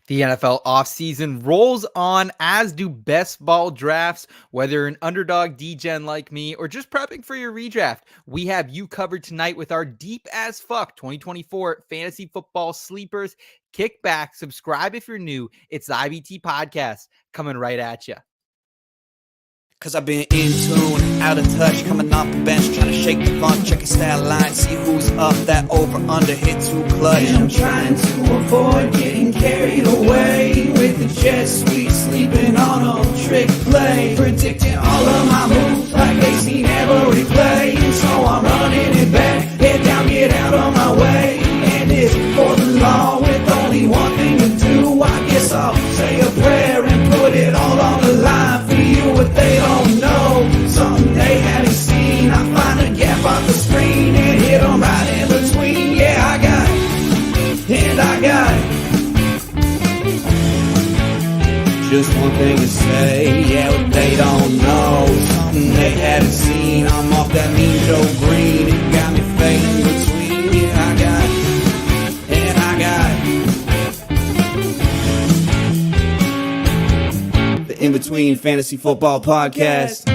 The NFL offseason rolls on, as do best ball drafts. Whether you're an underdog degen like me or just prepping for your redraft, we have you covered tonight with our deep as fuck 2024 fantasy football sleepers. Kick back, subscribe if you're new. It's the IBT podcast coming right at you. Cause I've been in tune, out of touch, coming off the bench, trying to shake the funk, check a stat line, see who's up, that over under hit too clutch. And I'm trying to avoid getting carried away with the jet sweet, sleeping on a trick play, predicting all of my moves like they seen every play. And so I'm running it back, head down, get out of my way. And it's for the law with only one thing to do. I guess I'll say a prayer and put it all on the line for you. What they don't know, something they haven't seen. I find a gap on the screen and hit them right in between. Yeah, I got it, and I got it. Just one thing to say, yeah, what they don't know, something they haven't seen. I'm off that mean Joe Green, it got me fading between. Yeah, I got it, and I got it. The In Between Fantasy Football Podcast.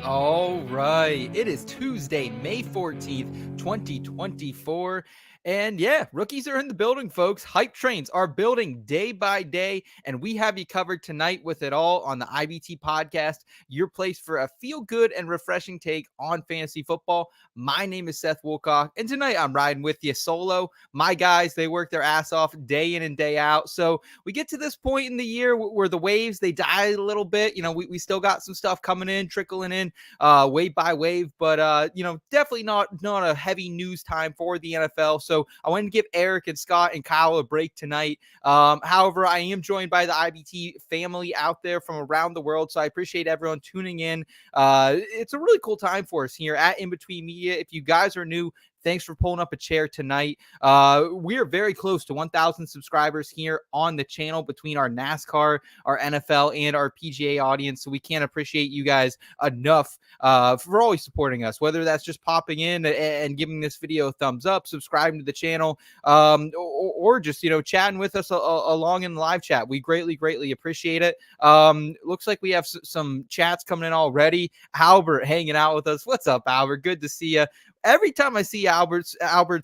All right. It is Tuesday, May 14th, 2024. And yeah, rookies are in the building, folks. Hype trains are building day by day, and we have you covered tonight with it all on the IBT podcast, your place for a feel-good and refreshing take on fantasy football. My name is Seth Woolcock, and tonight I'm riding with you solo. My guys, they work their ass off day in and day out. So we get to this point in the year where the waves, they die a little bit. You know, we still got some stuff coming in, trickling in wave by wave, but definitely not a heavy news time for the NFL. So I wanted to give Eric and Scott and Kyle a break tonight. However, I am joined by the IBT family out there from around the world, so I appreciate everyone tuning in. It's a really cool time for us here at In Between Media. If you guys are new, thanks for pulling up a chair tonight. We are very close to 1,000 subscribers here on the channel between our NASCAR, our NFL, and our PGA audience. So we can't appreciate you guys enough for always supporting us, whether that's just popping in and giving this video a thumbs up, subscribing to the channel, or just, chatting with us along in the live chat. We greatly appreciate it. Looks like we have some chats coming in already. Albert hanging out with us. What's up, Albert? Good to see you. Every time I see Albert's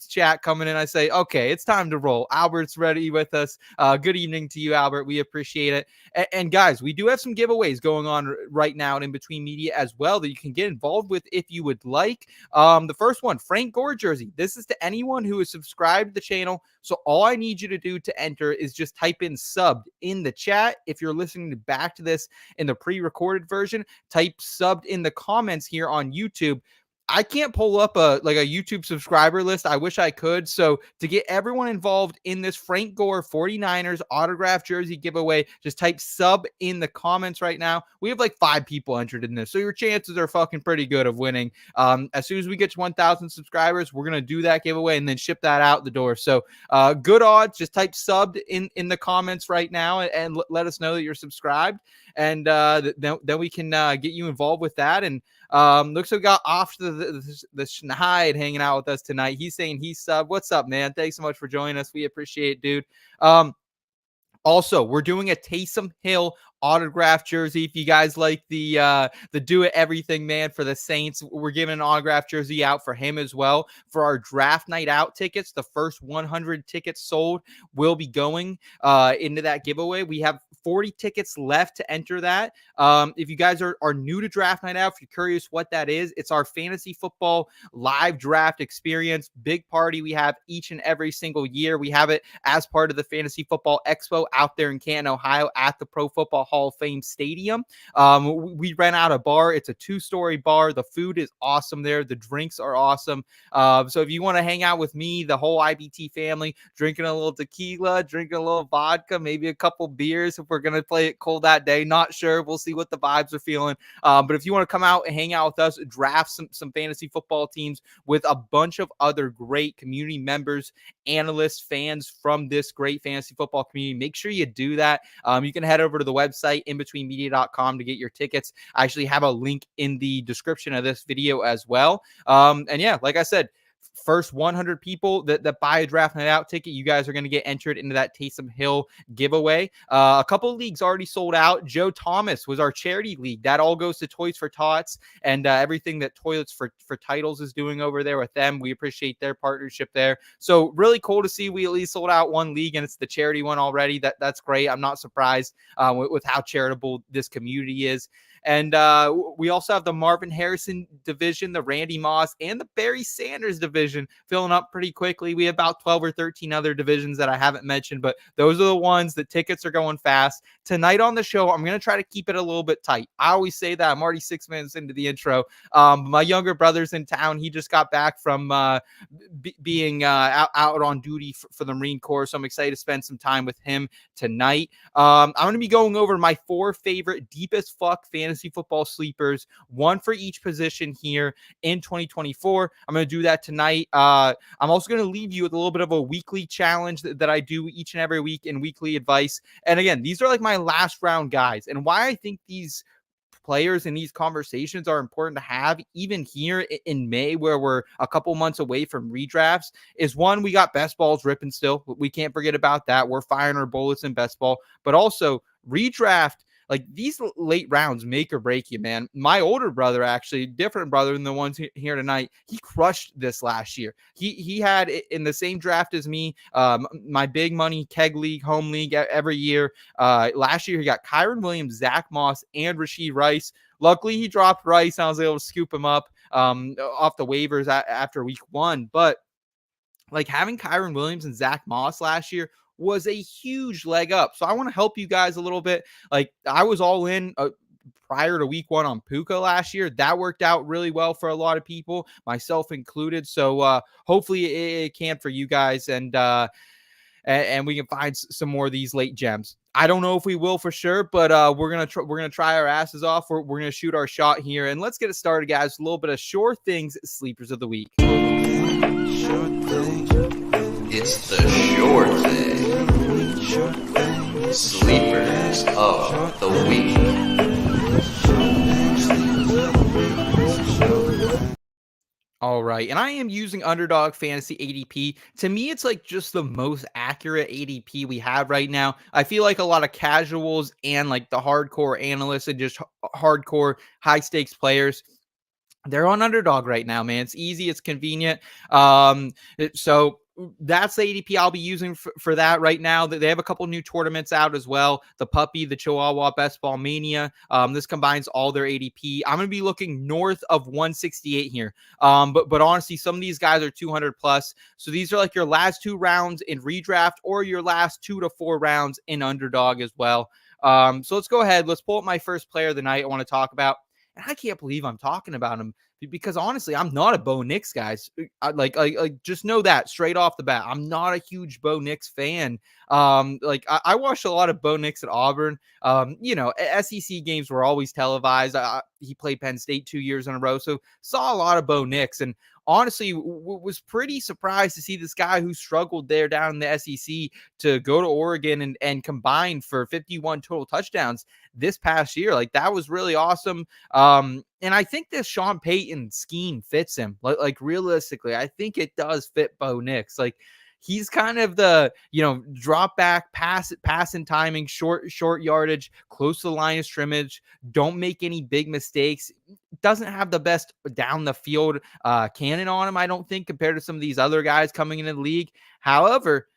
chat coming in, I say, okay, it's time to roll. Albert's ready with us. Good evening to you, Albert. We appreciate it. And guys, we do have some giveaways going on right now at In Between Media as well that you can get involved with if you would like. The first one, Frank Gore jersey. This is to anyone who is subscribed to the channel. So all I need you to do to enter is just type in subbed in the chat. If you're listening back to this in the pre-recorded version, type subbed in the comments here on YouTube. I can't pull up a YouTube subscriber list. I wish I could. So to get everyone involved in this Frank Gore 49ers autograph jersey giveaway, just type sub in the comments right now. We have like 5 people entered in this, so your chances are fucking pretty good of winning. As soon as we get to 1,000 subscribers, we're going to do that giveaway and then ship that out the door. So good odds. Just type subbed in the comments right now and let us know that you're subscribed. And then we can get you involved with that. And looks like we got off the Schneid hanging out with us tonight. He's saying he's sub. What's up, man? Thanks so much for joining us. We appreciate it, dude. Also, we're doing a Taysom Hill autograph jersey. If you guys like the do it everything man for the Saints, we're giving an autograph jersey out for him as well. For our draft night out tickets, the first 100 tickets sold will be going into that giveaway. We have 40 tickets left to enter that. If you guys are new to draft night out, if you're curious what that is, it's our fantasy football live draft experience. Big party we have each and every single year. We have it as part of the Fantasy Football Expo out there in Canton, Ohio at the Pro Football Hall of Fame Stadium. We rent out a bar. It's a 2-story bar. The food is awesome there. The drinks are awesome. So if you want to hang out with me, the whole IBT family, drinking a little tequila, drinking a little vodka, maybe a couple beers, if we're we're going to play it cold that day. Not sure. We'll see what the vibes are feeling. But if you want to come out and hang out with us, draft some fantasy football teams with a bunch of other great community members, analysts, fans from this great fantasy football community, make sure you do that. You can head over to the website inbetweenmedia.com to get your tickets. I actually have a link in the description of this video as well. And yeah, like I said, first 100 people that buy a draft night out ticket, you guys are going to get entered into that Taysom Hill giveaway. A couple of leagues already sold out. Joe Thomas was our charity league. That all goes to Toys for Tots and everything that Toilets for Titles is doing over there with them. We appreciate their partnership there. So really cool to see we at least sold out one league, and it's the charity one already. That's great. I'm not surprised with how charitable this community is. And we also have the Marvin Harrison division, the Randy Moss, and the Barry Sanders division filling up pretty quickly. We have about 12 or 13 other divisions that I haven't mentioned, but those are the ones that tickets are going fast. Tonight on the show, I'm going to try to keep it a little bit tight. I always say that. I'm already 6 minutes into the intro. My younger brother's in town. He just got back from being out on duty for the Marine Corps, so I'm excited to spend some time with him tonight. I'm going to be going over my 4 favorite deepest fuck fantasy football sleepers, one for each position here in 2024. I'm going to do that tonight. I'm also going to leave you with a little bit of a weekly challenge that I do each and every week in weekly advice. And again, these are like my last round guys, and why I think these players in these conversations are important to have even here in May, where we're a couple months away from redrafts, is one, we got best balls ripping still. We can't forget about that. We're firing our bullets in best ball, but also redraft. Like, these late rounds make or break you, man. My older brother, actually, different brother than the ones here tonight, he crushed this last year. He had in the same draft as me, my big money keg league, home league every year. Last year, he got Kyron Williams, Zach Moss, and Rashee Rice. Luckily, he dropped Rice, and I was able to scoop him up off the waivers after week 1. But like, having Kyron Williams and Zach Moss last year was a huge leg up. So I want to help you guys a little bit. Like, I was all in prior to week 1 on Puka last year. That worked out really well for a lot of people, myself included. So hopefully it can for you guys, and we can find some more of these late gems. I don't know if we will for sure, but we're gonna try our asses off. We're gonna shoot our shot here, and let's get it started, guys. A little bit of Sure Things sleepers of the week. It's the Sure Thing Sleepers of the Week. All right, and I am using Underdog Fantasy ADP. To me, it's like just the most accurate ADP we have right now. I feel like a lot of casuals and like the hardcore analysts and just hardcore high stakes players, they're on Underdog right now, man. It's easy, it's convenient. So that's the ADP I'll be using for that right now. They have a couple new tournaments out as well. The Puppy, the Chihuahua Best Ball Mania. This combines all their ADP. I'm going to be looking north of 168 here. But honestly, some of these guys are 200 plus. So these are like your last 2 rounds in redraft or your last 2 to 4 rounds in Underdog as well. So let's go ahead. Let's pull up my first player of the night I want to talk about. And I can't believe I'm talking about him, because honestly, I'm not a Bo Nix, guys. Like just know that straight off the bat. I'm not a huge Bo Nix fan. I watched a lot of Bo Nix at Auburn. SEC games were always televised. He played Penn State 2 years in a row, so saw a lot of Bo Nix, and honestly was pretty surprised to see this guy who struggled there down in the SEC to go to Oregon and combine for 51 total touchdowns this past year. Like, that was really awesome. And I think this Sean Payton scheme fits him. Like realistically, I think it does fit Bo Nix. Like, he's kind of the, drop back, passing timing, short yardage, close to the line of scrimmage. Don't make any big mistakes. Doesn't have the best down the field cannon on him, I don't think, compared to some of these other guys coming into the league. However,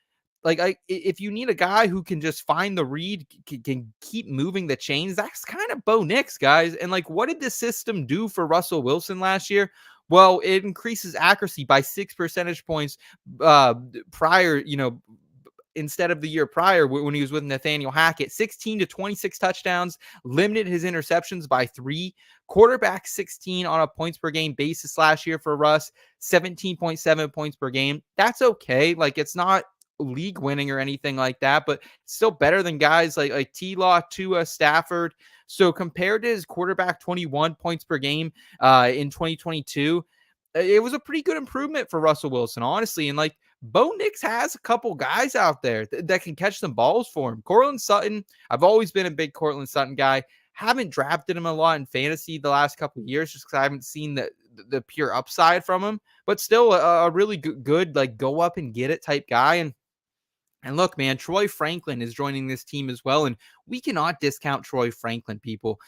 if you need a guy who can just find the read, can keep moving the chains, that's kind of Bo Nix, guys. And like, what did this system do for Russell Wilson last year? Well, it increases accuracy by 6 percentage points prior, instead of the year prior when he was with Nathaniel Hackett. 16 to 26 touchdowns, limited his interceptions by 3. Quarterback 16 on a points per game basis last year for Russ, 17.7 points per game. That's okay. Like, it's not league winning or anything like that, but still better than guys like T-Law, Tua, Stafford. So compared to his quarterback 21 points per game in 2022, it was a pretty good improvement for Russell Wilson, honestly. And like Bo Nix has a couple guys out there that can catch some balls for him. Cortland Sutton, I've always been a big Cortland Sutton guy. Haven't drafted him a lot in fantasy the last couple of years just because I haven't seen the pure upside from him, but still a really good like go up and get it type guy. And look, man, Troy Franklin is joining this team as well, and we cannot discount Troy Franklin, people.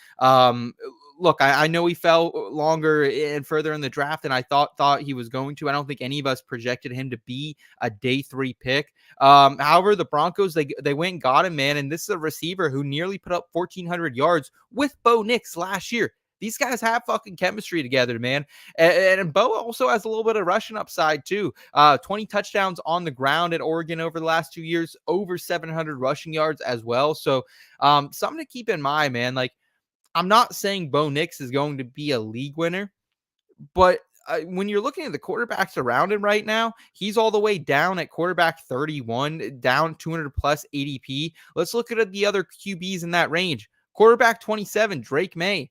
Look, I know he fell longer and further in the draft than I thought he was going to. I don't think any of us projected him to be a day 3 pick. However, the Broncos, they went and got him, man, and this is a receiver who nearly put up 1,400 yards with Bo Nix last year. These guys have fucking chemistry together, man. And Bo also has a little bit of rushing upside, too. 20 touchdowns on the ground at Oregon over the last 2 years, over 700 rushing yards as well. So something to keep in mind, man. Like, I'm not saying Bo Nix is going to be a league winner, but when you're looking at the quarterbacks around him right now, he's all the way down at quarterback 31, down 200 plus ADP. Let's look at the other QBs in that range. Quarterback 27, Drake May.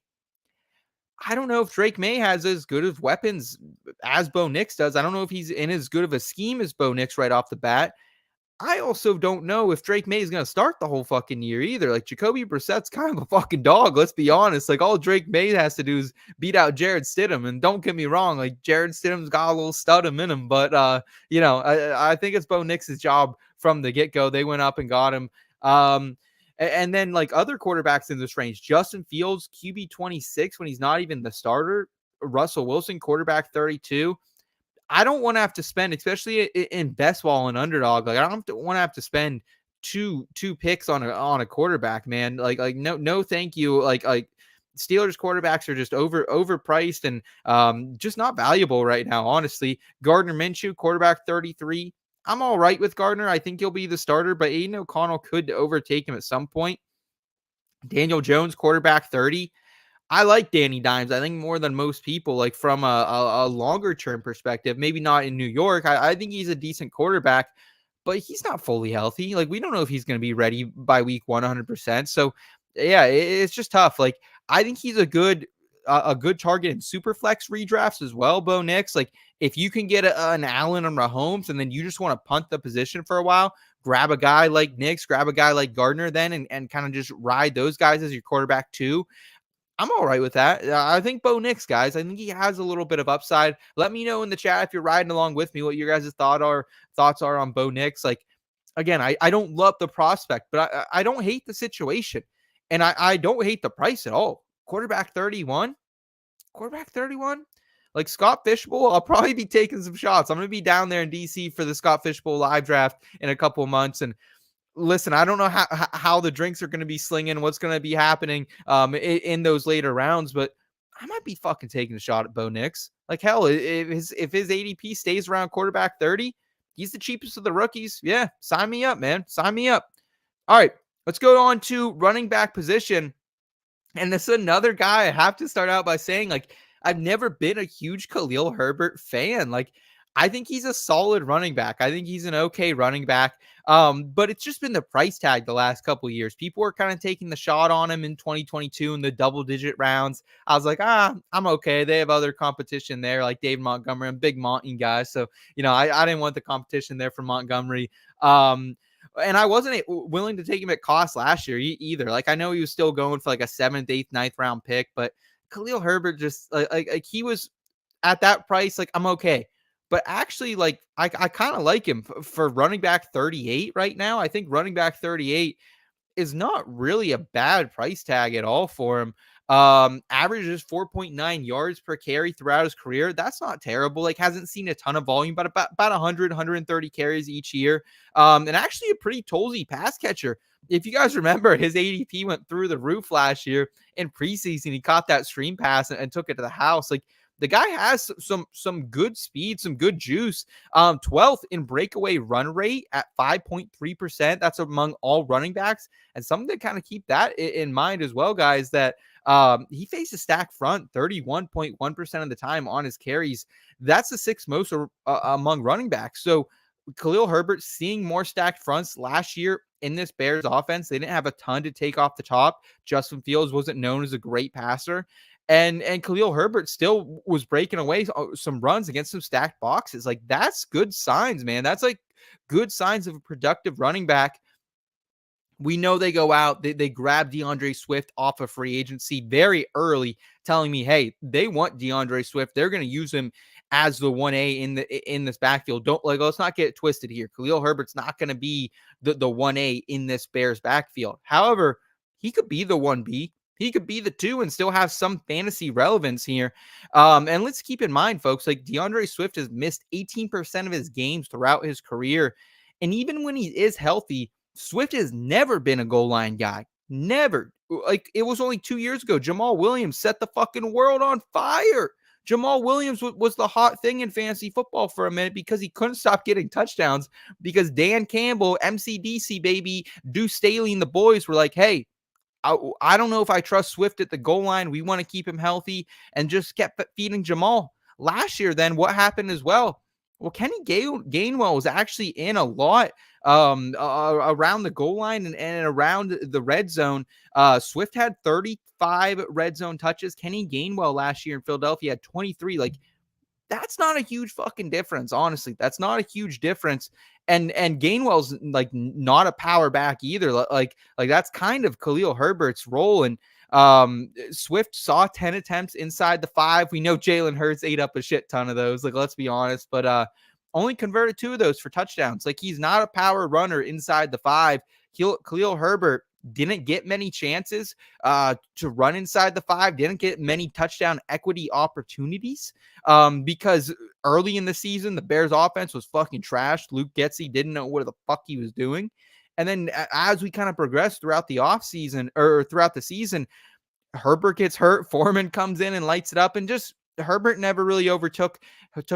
I don't know if Drake May has as good of weapons as Bo Nix does. I don't know if he's in as good of a scheme as Bo Nix right off the bat. I also don't know if Drake May is going to start the whole fucking year either. Like, Jacoby Brissett's kind of a fucking dog, let's be honest. Like, all Drake May has to do is beat out Jared Stidham. And don't get me wrong, like, Jared Stidham's got a little Studham in him. But, I think it's Bo Nix's job from the get-go. They went up and got him. And then, like, other quarterbacks in this range, Justin Fields, QB 26 when he's not even the starter. Russell Wilson, quarterback 32. I don't want to have to spend, especially in best ball and underdog. Like, I don't want to have to spend two picks on a quarterback, man. Like no, thank you. Like Steelers quarterbacks are just overpriced and just not valuable right now. Honestly, Gardner Minshew, quarterback 33. I'm all right with Gardner. I think he'll be the starter, but Aiden O'Connell could overtake him at some point. Daniel Jones, quarterback 30. I like Danny Dimes, I think, more than most people, like from a longer term perspective. Maybe not in New York. I think he's a decent quarterback, but he's not fully healthy. Like, we don't know if he's going to be ready by week 100%. So, yeah, it's just tough. Like, I think he's a good target in super flex redrafts as well, Bo Nix. Like, if you can get an Allen or Mahomes and then you just want to punt the position for a while, grab a guy like Nix, grab a guy like Gardner then and kind of just ride those guys as your quarterback too. I'm all right with that. I think Bo Nix, guys, I think he has a little bit of upside. Let me know in the chat if you're riding along with me what your guys' thoughts are on Bo Nix. Like, again, I don't love the prospect, but I don't hate the situation. And I don't hate the price at all. Quarterback 31. Like, Scott Fishbowl, I'll probably be taking some shots. I'm going to be down there in DC for the Scott Fishbowl live draft in a couple of months. And listen, I don't know how the drinks are going to be slinging, what's going to be happening in those later rounds, but I might be fucking taking a shot at Bo Nix. Like, hell, if his ADP stays around quarterback 30, he's the cheapest of the rookies. Yeah, sign me up, man. Sign me up. All right, let's go on to running back position. And this is another guy I have to start out by saying, like, I've never been a huge Khalil Herbert fan. Like, I think he's a solid running back. I think he's an okay running back. But it's just been the price tag the last couple of years. People were kind of taking the shot on him in 2022 in the double-digit rounds. I was like, I'm okay. They have other competition there, like David Montgomery. I'm a big Monty guy. So, I didn't want the competition there for Montgomery. And I wasn't willing to take him at cost last year either. Like, I know he was still going for like a 7th, 8th, 9th round pick, but Khalil Herbert just like he was at that price. Like, I'm okay. But actually, like, I kind of like him for running back 38 right now. I think running back 38 is not really a bad price tag at all for him. Averages 4.9 yards per carry throughout his career. That's not terrible. Like, hasn't seen a ton of volume, but about 100, 130 carries each year. And actually a pretty tollsy pass catcher. If you guys remember, his ADP went through the roof last year in preseason. He caught that screen pass and took it to the house. Like, the guy has some good speed, some good juice. 12th in breakaway run rate at 5.3%. That's among all running backs. And something to kind of keep that in mind as well, guys, that he faced a stack front 31.1% of the time on his carries. That's the 6th most among running backs. So Khalil Herbert seeing more stacked fronts last year in this Bears offense. They didn't have a ton to take off the top. Justin Fields wasn't known as a great passer. And Khalil Herbert still was breaking away some runs against some stacked boxes. Like, that's good signs, man. That's like good signs of a productive running back. We know they go out, they grab DeAndre Swift off of free agency very early, telling me, hey, they want DeAndre Swift. They're going to use him as the 1A in this backfield. Don't, like, let's not get it twisted here. Khalil Herbert's not going to be the 1A in this Bears backfield. However, he could be the 1B. He could be the 2 and still have some fantasy relevance here. And let's keep in mind, folks, like, DeAndre Swift has missed 18% of his games throughout his career. And even when he is healthy, Swift has never been a goal line guy. Never. Like, it was only 2 years ago, Jamal Williams set the fucking world on fire. Jamal Williams was the hot thing in fantasy football for a minute because he couldn't stop getting touchdowns, because Dan Campbell, MCDC baby, Deuce Staley and the boys were like, hey, I don't know if I trust Swift at the goal line. We want to keep him healthy, and just kept feeding Jamal. Last year, then, what happened as well? Well, Kenny Gainwell was actually in a lot around the goal line and around the red zone. Swift had 35 red zone touches. Kenny Gainwell last year in Philadelphia had 23. Like, that's not a huge fucking difference, honestly. That's not a huge difference. And Gainwell's like not a power back either. Like that's kind of Khalil Herbert's role. And Swift saw 10 attempts inside the 5. We know Jalen Hurts ate up a shit ton of those. Like, let's be honest, but only converted 2 of those for touchdowns. Like, he's not a power runner inside the 5. Khalil Herbert didn't get many chances to run inside the 5, didn't get many touchdown equity opportunities because early in the season, the Bears offense was fucking trash. Luke Getsy didn't know what the fuck he was doing. And then as we kind of progressed throughout the offseason or throughout the season, Herbert gets hurt. Foreman comes in and lights it up, and just Herbert never really took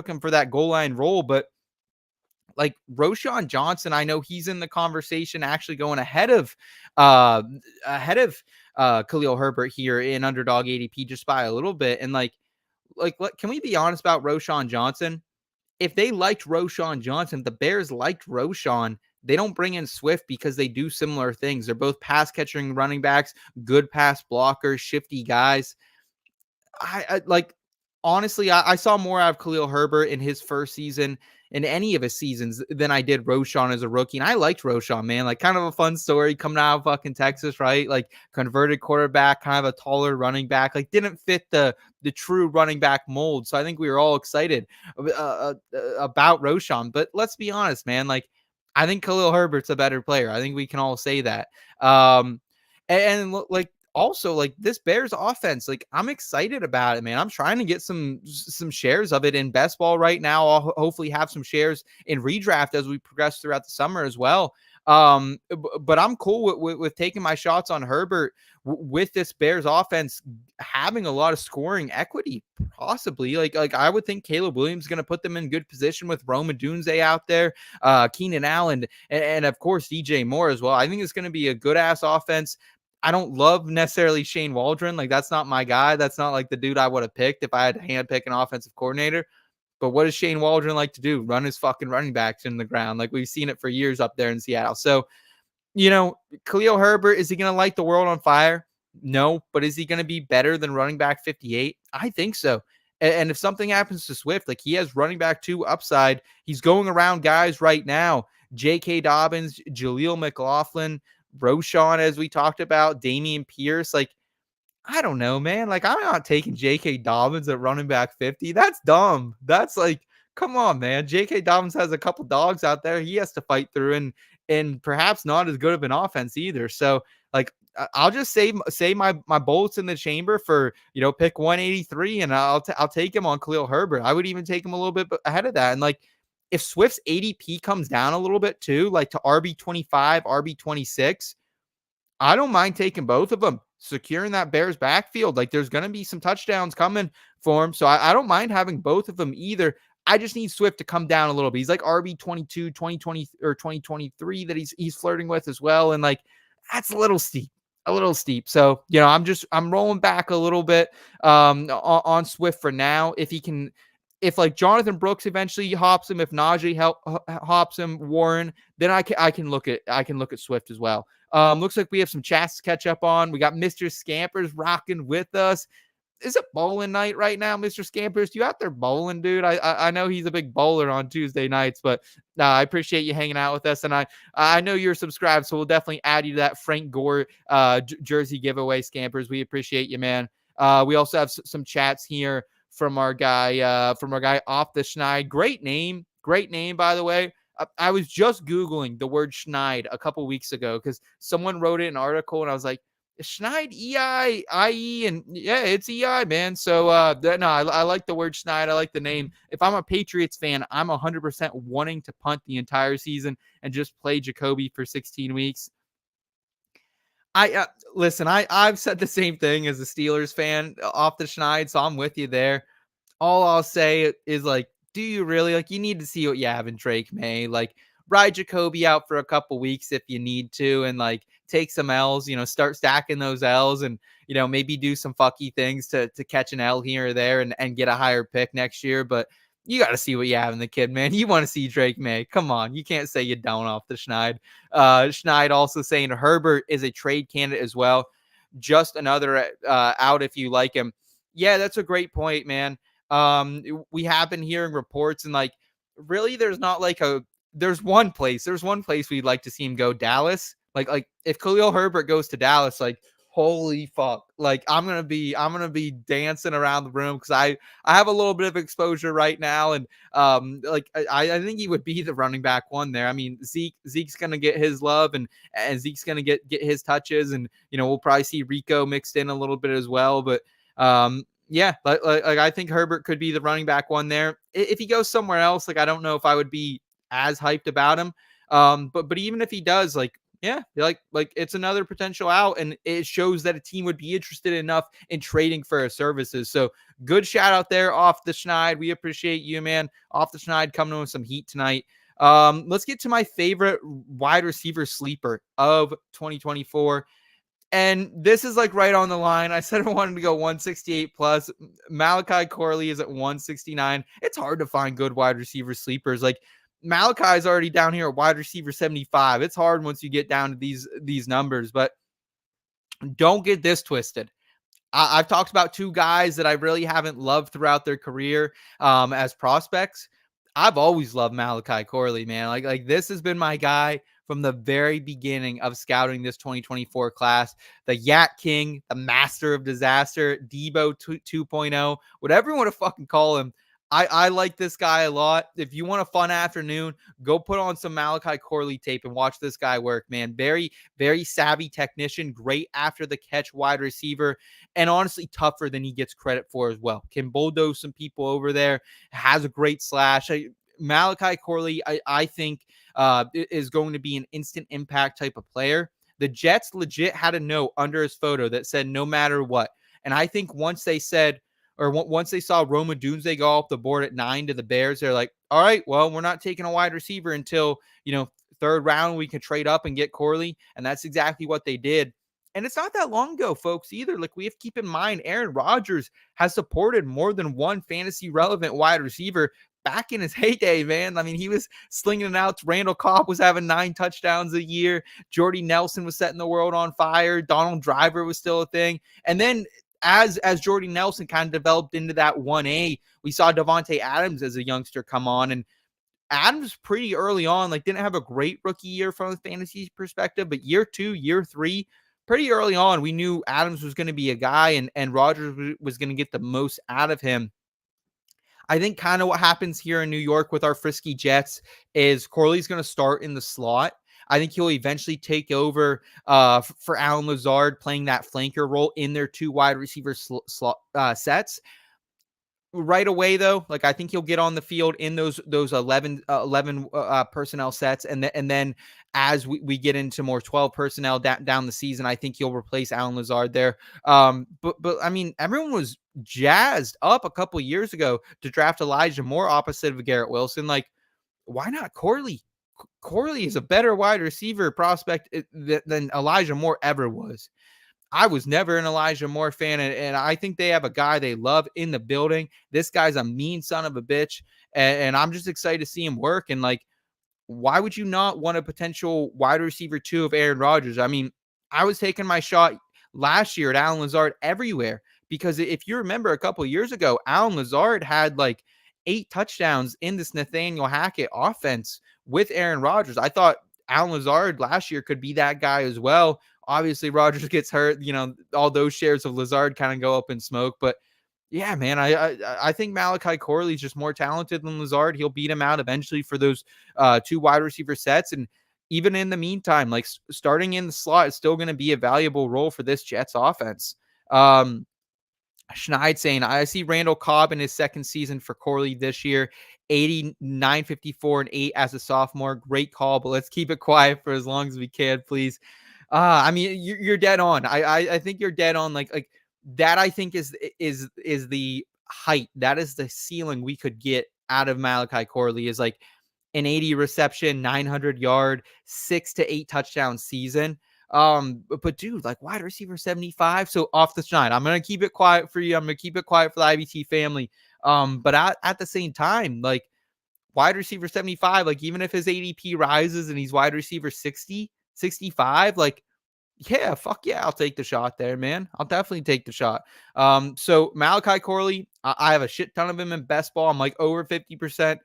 him for that goal line role. But like Roschon Johnson, I know he's in the conversation, actually going ahead of Khalil Herbert here in underdog ADP just by a little bit. And like, can we be honest about Roschon Johnson? If they liked Roschon Johnson, the Bears liked Roschon, they don't bring in Swift because they do similar things. They're both pass catching running backs, good pass blockers, shifty guys. I like, honestly, I saw more out of Khalil Herbert in his first season, in any of his seasons, than I did Roschon as a rookie. And I liked Roschon, man. Like, kind of a fun story coming out of fucking Texas, right? Like, converted quarterback, kind of a taller running back, like didn't fit the true running back mold. So I think we were all excited about Roschon. But let's be honest, man. Like, I think Khalil Herbert's a better player. I think we can all say that. And like, also, like, this Bears offense, like, I'm excited about it, man. I'm trying to get some shares of it in best ball right now. I'll hopefully have some shares in redraft as we progress throughout the summer as well. But I'm cool with taking my shots on Herbert with this Bears offense having a lot of scoring equity, possibly. Like I would think Caleb Williams is going to put them in good position with Rome Odunze out there, Keenan Allen, and of course DJ Moore as well. I think it's going to be a good ass offense. I don't love necessarily Shane Waldron. Like, that's not my guy. That's not like the dude I would have picked if I had to handpick an offensive coordinator. But what does Shane Waldron like to do? Run his fucking running backs in the ground. Like, we've seen it for years up there in Seattle. So, Khalil Herbert, is he going to light the world on fire? No. But is he going to be better than running back 58? I think so. And if something happens to Swift, like, he has running back 2 upside. He's going around guys right now. J.K. Dobbins, Jaleel McLaughlin, Roschon, as we talked about, Damian Pierce. Like, I don't know, man. Like, I'm not taking J.K. Dobbins at running back 50. That's dumb. That's like, come on, man. J.K. Dobbins has a couple dogs out there he has to fight through, and perhaps not as good of an offense either. So, like, I'll just say my bullets in the chamber for, pick 183, and I'll take him on Khalil Herbert. I would even take him a little bit ahead of that. And like, if Swift's ADP comes down a little bit too, like to RB25, RB26, I don't mind taking both of them, securing that Bears backfield. Like, there's going to be some touchdowns coming for him. So I don't mind having both of them either. I just need Swift to come down a little bit. He's like RB22, 2020 or 2023 that he's flirting with as well. And like, that's a little steep. So, I'm rolling back a little bit on Swift for now. If he can if like Jonathan Brooks eventually hops him, if Najee hops him, Warren, then I can look at Swift as well. Looks like we have some chats to catch up on. We got Mr. Scampers rocking with us. Is it bowling night right now, Mr. Scampers? You out there bowling, dude? I know he's a big bowler on Tuesday nights, but I appreciate you hanging out with us, and I know you're subscribed, so we'll definitely add you to that Frank Gore jersey giveaway, Scampers. We appreciate you, man. We also have some chats here from our guy off the Schneid. Great name, by the way. I was just Googling the word Schneid a couple weeks ago because someone wrote it in an article, and I was like, Schneid, E-I-I-E, and yeah, it's E-I, man. So, no, I like the word Schneid. I like the name. If I'm a Patriots fan, I'm 100% wanting to punt the entire season and just play Jacoby for 16 weeks. Listen, I've said the same thing as a Steelers fan off the Schneid, so I'm with you there. All I'll say is, like, do you really? Like, you need to see what you have in Drake May. Like, ride Jacoby out for a couple weeks if you need to, and like take some L's, start stacking those L's, and maybe do some fucky things to catch an L here or there and get a higher pick next year. But you got to see what you have in the kid, man. You want to see Drake May. Come on. You can't say you don't off the Schneid. Schneid also saying Herbert is a trade candidate as well. Just another out if you like him. Yeah, that's a great point, man. We have been hearing reports, and like really there's not like there's one place we'd like to see him go. Dallas. Like if Khalil Herbert goes to Dallas, like holy fuck. Like I'm gonna be dancing around the room because I have a little bit of exposure right now, and like I think he would be the running back one there. I mean, Zeke's gonna get his love, and Zeke's gonna get his touches, and we'll probably see Rico mixed in a little bit as well. But yeah, like I think Herbert could be the running back one there. If he goes somewhere else, like I don't know if I would be as hyped about him. But even if he does, like, yeah, like it's another potential out, and it shows that a team would be interested enough in trading for his services. So good shout out there off the Schneid. We appreciate you, man. Off the Schneid coming with some heat tonight. Let's get to my favorite wide receiver sleeper of 2024. And this is like right on the line. I said I wanted to go 168 plus. Malachi Corley is at 169. It's hard to find good wide receiver sleepers. Like Malachi's already down here at wide receiver 75. It's hard once you get down to these numbers, but don't get this twisted. I've talked about two guys that I really haven't loved throughout their career as prospects. I've always loved Malachi Corley, man. Like this has been my guy from the very beginning of scouting this 2024 class. The Yak King, the master of disaster, Debo 2.0, whatever you want to fucking call him. I like this guy a lot. If you want a fun afternoon, go put on some Malachi Corley tape and watch this guy work, man. Very, very savvy technician, great after the catch wide receiver, and honestly tougher than he gets credit for as well. Can bulldoze some people over there, has a great slash. Malachi Corley, I think, is going to be an instant impact type of player. The Jets legit had a note under his photo that said no matter what. And I think once they saw Roma Dunze go off the board at 9 to the Bears, they're like, all right, well, we're not taking a wide receiver until, third round. We can trade up and get Corley. And that's exactly what they did. And it's not that long ago, folks, either. Like, we have to keep in mind, Aaron Rodgers has supported more than one fantasy relevant wide receiver back in his heyday, man. I mean, he was slinging it out. Randall Cobb was having 9 touchdowns a year. Jordy Nelson was setting the world on fire. Donald Driver was still a thing. And then as Jordy Nelson kind of developed into that 1A, we saw Devontae Adams as a youngster come on, and Adams pretty early on, like didn't have a great rookie year from a fantasy perspective, but year 2, year 3, pretty early on, we knew Adams was going to be a guy, and Rodgers was going to get the most out of him. I think kind of what happens here in New York with our frisky Jets is Corley's going to start in the slot. I think he'll eventually take over for Allen Lazard, playing that flanker role in their 2 wide receiver sets. Right away, though, like I think he'll get on the field in those 11 personnel sets, and then as we get into more 12 personnel down the season, I think he'll replace Allen Lazard there. But I mean, everyone was jazzed up a couple years ago to draft Elijah Moore opposite of Garrett Wilson. Like, why not Corley? Corley is a better wide receiver prospect than Elijah Moore ever was. I was never an Elijah Moore fan, and I think they have a guy they love in the building. This guy's a mean son of a bitch, and I'm just excited to see him work. And like, why would you not want a potential wide receiver two of Aaron Rodgers? I mean, I was taking my shot last year at Allen Lazard everywhere because if you remember a couple of years ago, Allen Lazard had like 8 touchdowns in this Nathaniel Hackett offense with Aaron Rodgers. I thought Allen Lazard last year could be that guy as well. Obviously, Rodgers gets hurt. All those shares of Lazard kind of go up in smoke. But yeah, man, I think Malachi Corley is just more talented than Lazard. He'll beat him out eventually for those 2 wide receiver sets. And even in the meantime, like starting in the slot is still going to be a valuable role for this Jets offense. Schneid saying, I see Randall Cobb in his second season for Corley this year, 89, 54, and 8 as a sophomore. Great call, but let's keep it quiet for as long as we can, please. I mean, you're dead on. I think you're dead on. Like that. I think is the height. That is the ceiling we could get out of Malachi Corley is like an 80 reception, 900 yard, 6 to 8 touchdown season. But dude, like wide receiver 75. So off the shine, I'm gonna keep it quiet for you. I'm gonna keep it quiet for the IBT family. But at the same time, like wide receiver 75, like even if his ADP rises and he's wide receiver 60, 65, like yeah, fuck yeah, I'll take the shot there, man. I'll definitely take the shot. So Malachi Corley, I have a shit ton of him in best ball. I'm like over 50%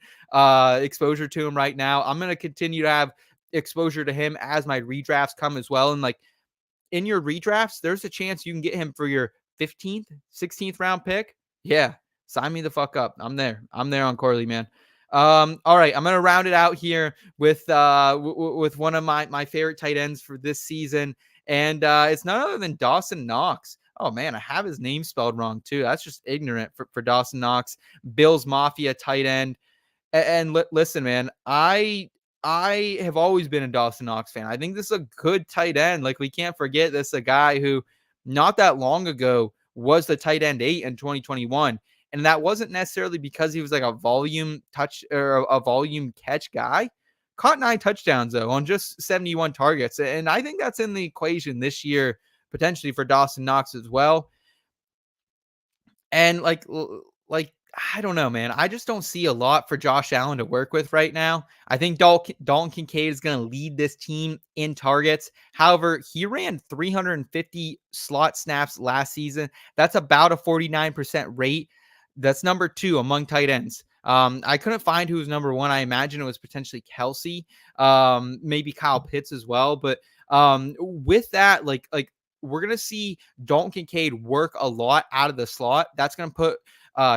exposure to him right now. I'm gonna continue to have exposure to him as my redrafts come as well. And like in your redrafts, there's a chance you can get him for your 15th, 16th round pick. Yeah, sign me the fuck up. I'm there. I'm there on Corley, man. All right, I'm gonna round it out here with with one of my favorite tight ends for this season, and it's none other than Dawson Knox. Oh man, I have his name spelled wrong too. That's just ignorant for Dawson Knox, Bills Mafia tight end. And listen, man, I have always been a Dawson Knox fan. I think this is a good tight end. Like we can't forget this is a guy who not that long ago was the tight end 8 in 2021. And that wasn't necessarily because he was like a volume touch or a volume catch guy. Caught 9 touchdowns though on just 71 targets. And I think that's in the equation this year, potentially for Dawson Knox as well. And like I don't know, man. I just don't see a lot for Josh Allen to work with right now. I think Dalton Kincaid is going to lead this team in targets. However, he ran 350 slot snaps last season. That's about a 49% rate. That's number 2 among tight ends. I couldn't find who was number 1. I imagine it was potentially Kelsey, maybe Kyle Pitts as well. But with that, like we're gonna see Dalton Kincaid work a lot out of the slot. That's gonna put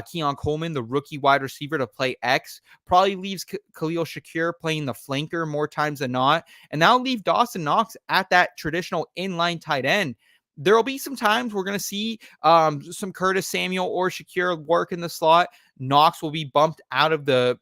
Keon Coleman, the rookie wide receiver, to play X. Probably leaves Khalil Shakir playing the flanker more times than not. And that'll leave Dawson Knox at that traditional inline tight end. There will be some times we're going to see some Curtis Samuel or Shakir work in the slot. Knox will be bumped out of the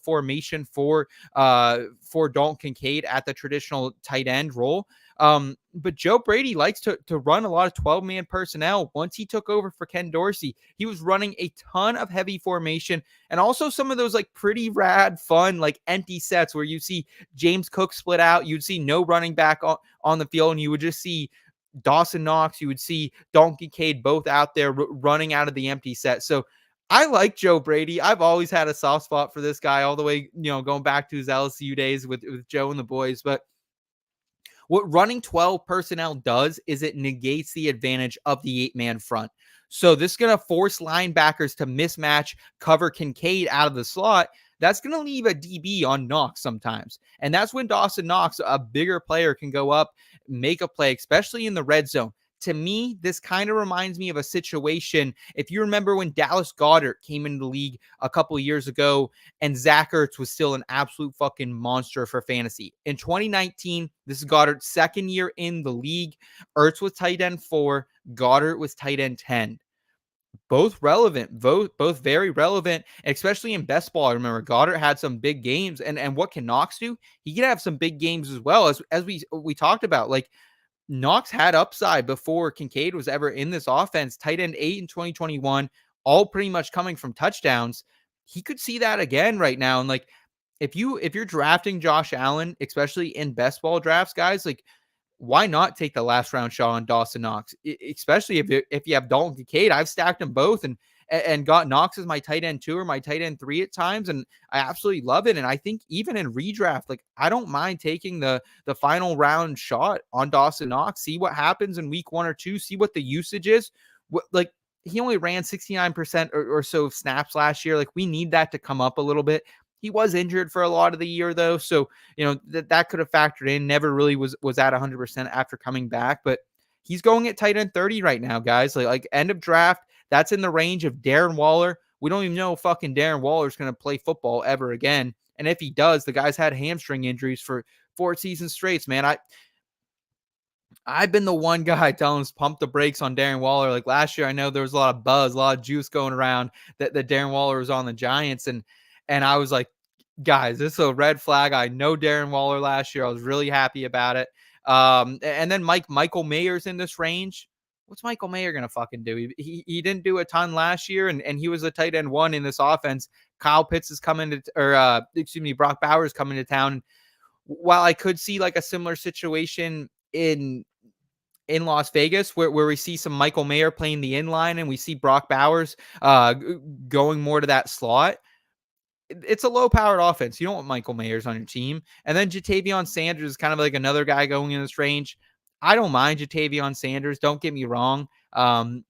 formation for Dalton Kincaid at the traditional tight end role. But Joe Brady likes to run a lot of 12-man personnel. Once he took over for Ken Dorsey, he was running a ton of heavy formation and also some of those like pretty rad, fun, like empty sets where you see James Cook split out. You'd see no running back on the field, and you would just see Dawson Knox, you would see Dalton Kincaid both out there running out of the empty set. So I like Joe Brady. I've always had a soft spot for this guy all the way, going back to his LSU days with Joe and the boys. But what running 12 personnel does is it negates the advantage of the 8-man front. So this is going to force linebackers to mismatch, cover Kincaid out of the slot. That's going to leave a DB on Knox sometimes. And that's when Dawson Knox, a bigger player, can go up, make a play, especially in the red zone. To me, this kind of reminds me of a situation. If you remember when Dallas Goedert came into the league a couple of years ago and Zach Ertz was still an absolute fucking monster for fantasy. In 2019, this is Goddard's second year in the league. Ertz was tight end 4. Goedert was tight end 10. Both relevant, both very relevant, especially in best ball. I remember Goddard had some big games, and what can Knox do? He can have some big games as well, as we talked about. Like Knox had upside before Kincaid was ever in this offense. Tight end 8 in 2021, all pretty much coming from touchdowns. He could see that again right now. And like if you're drafting Josh Allen, especially in best ball drafts, guys, like why not take the last round shot on Dawson Knox, especially if you have Dalton Kincaid? I've stacked them both and got Knox as my tight end 2 or my tight end 3 at times, and I absolutely love it. And I think even in redraft, like, I don't mind taking the final round shot on Dawson Knox, see what happens in week 1 or 2, see what the usage is. Like, he only ran 69% or so of snaps last year. Like, we need that to come up a little bit. He was injured for a lot of the year, though, so that could have factored in. Never really was at 100% after coming back, but he's going at tight end 30 right now, guys. Like end of draft, that's in the range of Darren Waller. We don't even know if fucking Darren Waller's going to play football ever again, and if he does, the guy's had hamstring injuries for 4 seasons straight, man. I've been the one guy telling us pump the brakes on Darren Waller. Like last year, I know there was a lot of buzz, a lot of juice going around that Darren Waller was on the Giants, and I was like, guys, this is a red flag. I know Darren Waller last year. I was really happy about it. And then Michael Mayer's in this range. What's Michael Mayer going to fucking do? He didn't do a ton last year, and he was a tight end 1 in this offense. Kyle Pitts is coming to, Brock Bowers coming to town. While I could see like a similar situation in Las Vegas where we see some Michael Mayer playing the inline and we see Brock Bowers going more to that slot, it's a low-powered offense. You don't want Michael Mayers on your team. And then Jatavion Sanders is kind of like another guy going in this range. I don't mind Jatavion Sanders. Don't get me wrong. I'll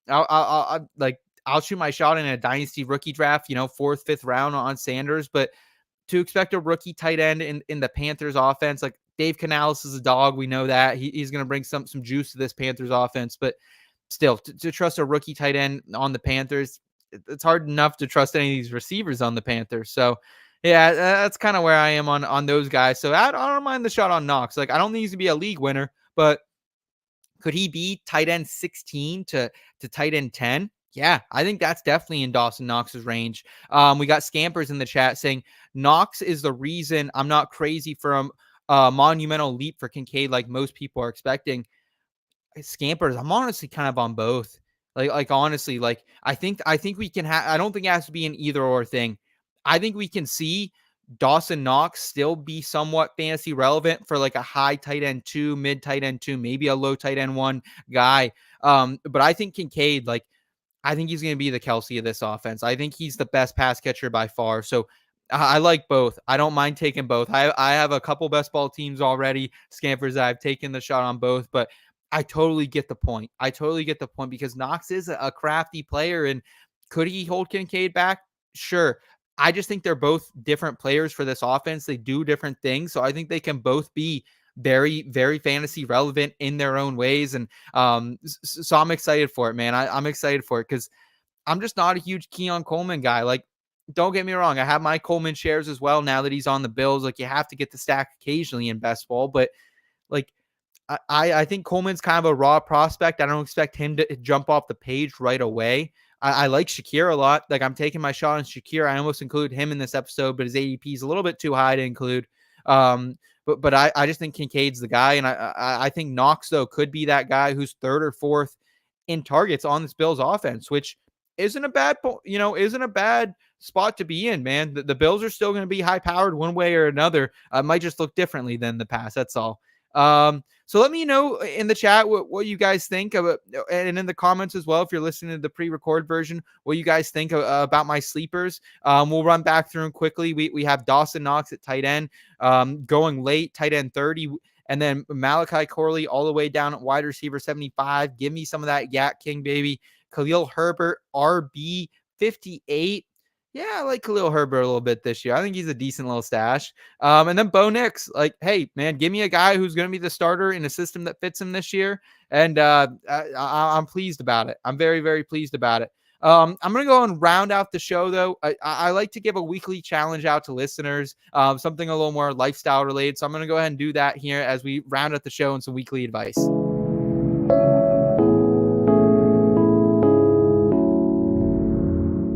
shoot my shot in a dynasty rookie draft, 4th, 5th round on Sanders. But to expect a rookie tight end in the Panthers offense, like Dave Canales is a dog. We know that he's going to bring some juice to this Panthers offense. But still, to trust a rookie tight end on the Panthers, it's hard enough to trust any of these receivers on the Panthers. So yeah, that's kind of where I am on those guys. So I don't mind the shot on Knox. Like, I don't think he's to be a league winner, but could he be tight end 16 to tight end 10? Yeah, I think that's definitely in Dawson Knox's range. We got Scampers in the chat saying Knox is the reason I'm not crazy for a monumental leap for Kincaid like most people are expecting. Scampers, I'm honestly kind of on both. Like honestly, like I think we can have. I don't think it has to be an either or thing. I think we can see Dawson Knox still be somewhat fantasy relevant for like a high tight end 2, mid tight end 2, maybe a low tight end 1 guy. But I think Kincaid, like, I think he's going to be the Kelsey of this offense. I think he's the best pass catcher by far. So I like both. I don't mind taking both. I have a couple best ball teams already, Scampers. I've taken the shot on both, but I totally get the point. Because Knox is a crafty player, and could he hold Kincaid back? Sure. I just think they're both different players for this offense. They do different things. So I think they can both be very, very fantasy relevant in their own ways. And so I'm excited for it, man. I'm excited for it because I'm just not a huge Keon Coleman guy. Like, don't get me wrong. I have my Coleman shares as well now that he's on the Bills. Like, you have to get the stack occasionally in best ball, but like, I think Coleman's kind of a raw prospect. I don't expect him to jump off the page right away. I like Shakir a lot. Like, I'm taking my shot on Shakir. I almost include him in this episode, but his ADP is a little bit too high to include. But I just think Kincaid's the guy, and I think Knox, though, could be that guy who's 3rd or 4th in targets on this Bills offense, which isn't a bad spot to be in, man. The Bills are still going to be high powered one way or another. It might just look differently than the past. That's all. So let me know in the chat what you guys think of it, and in the comments as well, if you're listening to the pre-record version, what you guys think about my sleepers. We'll run back through them quickly. We have Dawson Knox at tight end, going late, tight end 30, and then Malachi Corley all the way down at wide receiver 75. Give me some of that Yak King, baby. Khalil Herbert, RB 58. Yeah, I like Khalil Herbert a little bit this year. I think he's a decent little stash. And then Bo Nix, like, hey, man, give me a guy who's going to be the starter in a system that fits him this year. And I'm pleased about it. I'm very, very pleased about it. I'm going to go and round out the show, though. I like to give a weekly challenge out to listeners, something a little more lifestyle related. So I'm going to go ahead and do that here as we round out the show and some weekly advice.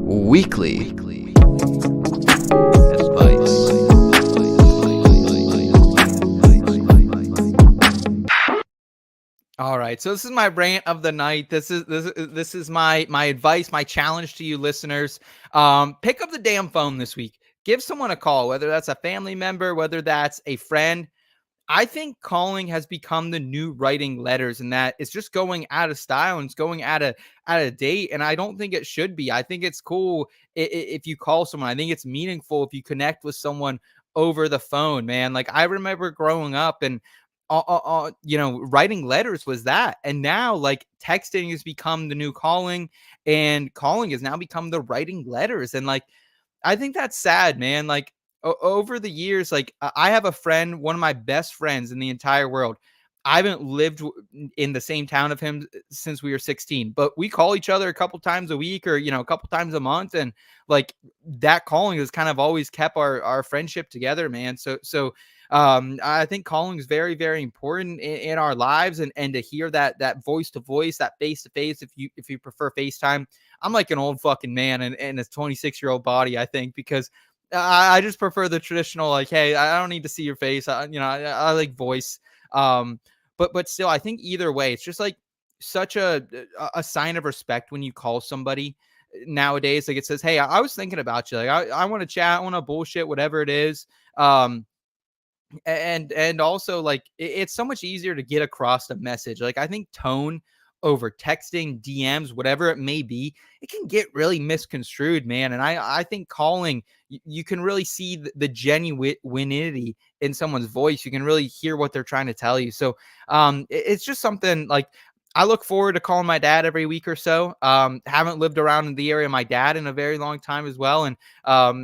Weekly advice. All right, so this is my rant of the night. This is my advice, my challenge to you listeners. Pick up the damn phone this week. Give someone a call, whether that's a family member, whether that's a friend. I think calling has become the new writing letters, and that it's just going out of style and it's going out of date. And I don't think it should be. I think it's cool if you call someone. I think it's meaningful if you connect with someone over the phone, man. Like I remember growing up and writing letters was that. And now like texting has become the new calling, and calling has now become the writing letters. And like I think that's sad, man. Like over the years, like I have a friend, one of my best friends in the entire world. I haven't lived in the same town of him since we were 16, but we call each other a couple times a week or, a couple times a month. And like that calling has kind of always kept our friendship together, man. I think calling is very, very important in our lives, and to hear that voice to voice, that face to face, if you prefer FaceTime. I'm like an old fucking man in a 26-year-old body, I think, because I just prefer the traditional, like, hey, I don't need to see your face. I like voice. But still, I think either way, it's just like such a sign of respect when you call somebody nowadays. Like it says, hey, I was thinking about you. Like I want to chat, I want to bullshit, whatever it is. And also like it's so much easier to get across the message. Like I think tone over texting, DMs, whatever it may be, it can get really misconstrued, man. And I think calling, you can really see the genuinity in someone's voice. You can really hear what they're trying to tell you. So it's just something like I look forward to calling my dad every week or so. Haven't lived around in the area of my dad in a very long time as well. And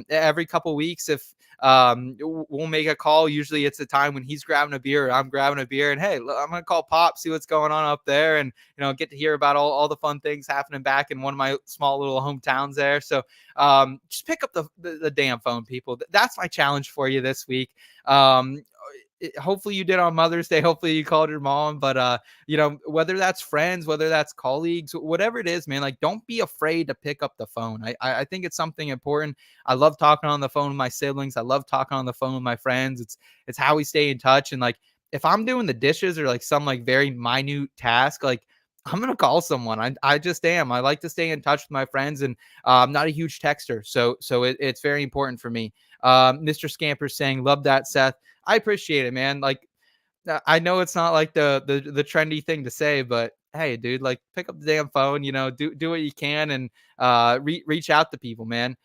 every couple weeks, if we'll make a call. Usually it's a time when he's grabbing a beer or I'm grabbing a beer, and hey, I'm going to call Pop, see what's going on up there, and get to hear about all the fun things happening back in one of my small little hometowns there. So just pick up the damn phone, people. That's my challenge for you this week. Hopefully you did on Mother's Day. Hopefully you called your mom, but whether that's friends, whether that's colleagues, whatever it is, man, like don't be afraid to pick up the phone. I think it's something important. I love talking on the phone with my siblings. I love talking on the phone with my friends. It's how we stay in touch. And like if I'm doing the dishes or like some like very minute task, like I'm gonna call someone. I just am. I like to stay in touch with my friends, and I'm not a huge texter, so it's very important for me. Mr. Scamper saying, "Love that, Seth." I appreciate it, man. Like I know it's not like the trendy thing to say, but hey, dude, like pick up the damn phone. Do what you can, and reach out to people, man.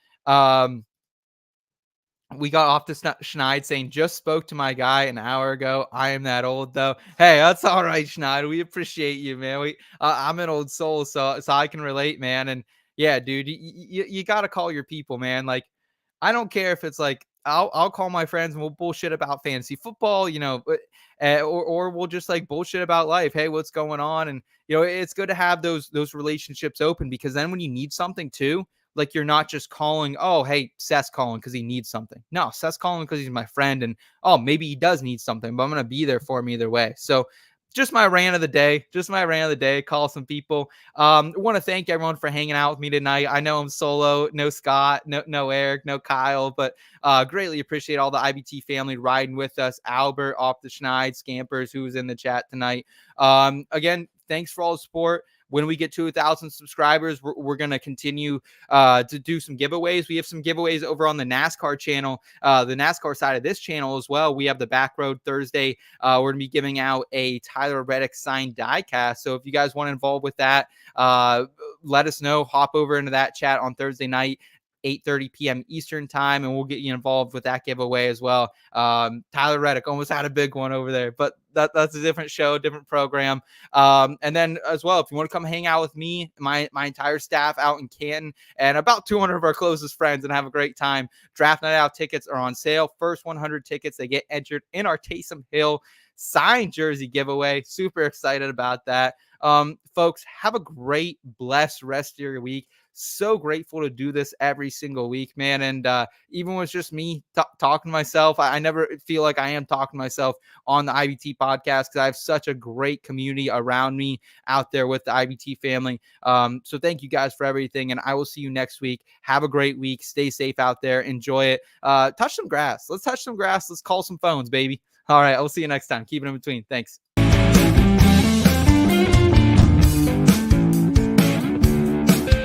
We got off to Schneid saying, just spoke to my guy an hour ago. I am that old though. Hey, that's all right, Schneid. We appreciate you, man. I'm an old soul, so I can relate, man. And yeah, dude, you got to call your people, man. Like, I don't care if it's like, I'll call my friends and we'll bullshit about fantasy football, or we'll just like bullshit about life. Hey, what's going on? And it's good to have those relationships open, because then when you need something too, like you're not just calling, oh, hey, Seth's calling because he needs something. No, Seth's calling because he's my friend, and oh, maybe he does need something, but I'm gonna be there for him either way. So just my rant of the day. Call some people. Want to thank everyone for hanging out with me tonight. I know I'm solo, no Scott, no Eric, no Kyle, but greatly appreciate all the IBT family riding with us. Albert, off the Schneid, Scampers, who was in the chat tonight. Again, thanks for all the support. When we get to 1,000 subscribers, we're going to continue to do some giveaways. We have some giveaways over on the NASCAR channel, the NASCAR side of this channel as well. We have the Back Road Thursday. We're going to be giving out a Tyler Reddick signed diecast. So if you guys want to involve with that, let us know. Hop over into that chat on Thursday night, 8:30 p.m. Eastern time, and we'll get you involved with that giveaway as well. Tyler Reddick almost had a big one over there, but that's a different show, different program. And then as well, if you want to come hang out with me, my entire staff out in Canton, and about 200 of our closest friends, and have a great time, Draft Night Out tickets are on sale. First 100 tickets, they get entered in our Taysom Hill signed jersey giveaway. Super excited about that. Folks, have a great, blessed rest of your week. So grateful to do this every single week, man. And even when it's just me talking to myself, I never feel like I am talking to myself on the IBT podcast, because I have such a great community around me out there with the IBT family. So thank you guys for everything, and I will see you next week. Have a great week. Stay safe out there. Enjoy it. Touch some grass. Let's touch some grass. Let's call some phones, baby. All right. I will see you next time. Keep it in between. Thanks.